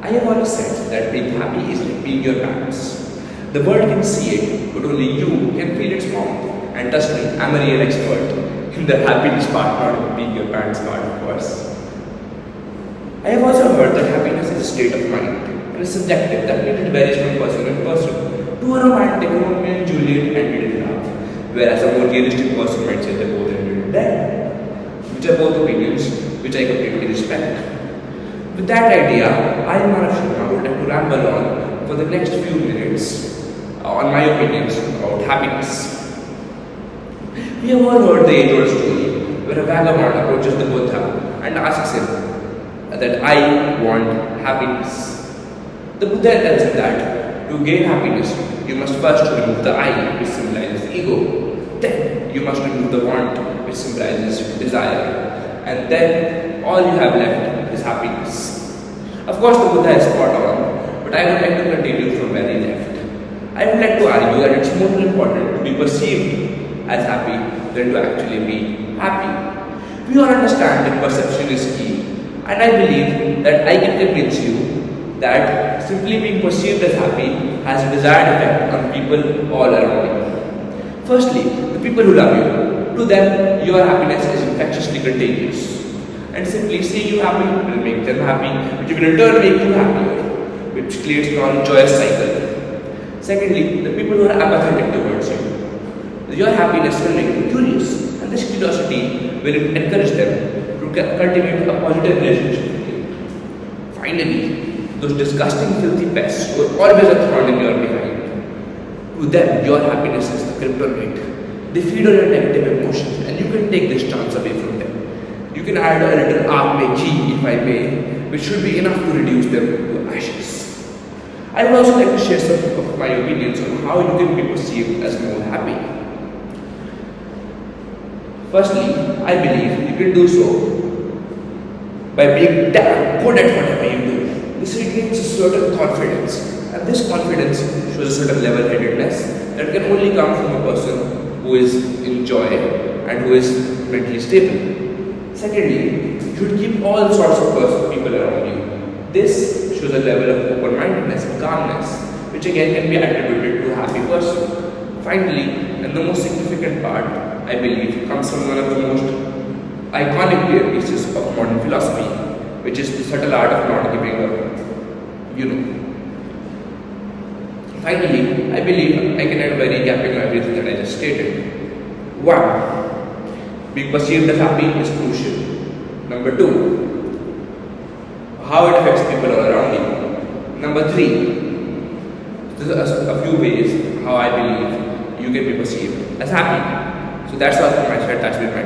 I have always said that being happy is like being your parents. The world can see it, but only you can feel its warmth. And trust me, I'm a real expert in the happiness part, not being your parents part, of course. I have also heard that happiness is a state of mind and is subjective that it varies from person to person. To a romantic, Romeo and Juliet ended in love, whereas a more realistic person might say they both ended in death, which are both opinions which I completely respect. With that idea, I am Manav Sharma would like to ramble on for the next few minutes on my opinions about happiness. We have all heard the age-old story where a vagabond approaches the Buddha and asks him that I want happiness. The Buddha tells him that to gain happiness, you must first remove the I, which symbolizes ego. Then you must remove the want, which symbolizes desire. And then all you have left is happiness. Of course, the Buddha is spot on, but I would like to continue from where he left. I would like to argue that it's more important to be perceived as happy than to actually be happy. We all understand that perception is key, and I believe that I can convince you that simply being perceived as happy has a desired effect on people all around you. Firstly, the people who love you. To them, your happiness is infectiously contagious. And simply seeing you happy will make them happy, which will in turn make you happier, which creates a non-joyous cycle. Secondly, the people who are apathetic towards you. Your happiness will make them curious, and this curiosity will encourage them to cultivate a positive relationship with you. Finally, those disgusting, filthy pests who are always a thorn in your behind. To them, your happiness is the kryptonite. They feed on your negative emotions, and you can take this chance away from them. You can add a little aag mein ghee, if I may, which should be enough to reduce them to ashes. I would also like to share some of my opinions on how you can be perceived as more happy. Firstly, I believe you can do so by being damn good at whatever you do. This creates a certain confidence, and this confidence shows a certain level-headedness that can only come from a person who is in joy and who is mentally stable. Secondly, you should keep all sorts of people around you. This shows a level of open-mindedness and calmness, which again can be attributed to a happy person. Finally, and the most significant part, I believe, comes from one of the most iconic pieces of modern philosophy, which is the subtle art of not giving up. Finally, I believe I can end by recapping everything that I just stated. 1. Being perceived as happy is crucial. Number 2. How it affects people all around you. Number 3. There's a few ways how I believe you can be perceived as happy. So that's all from my side. That's been my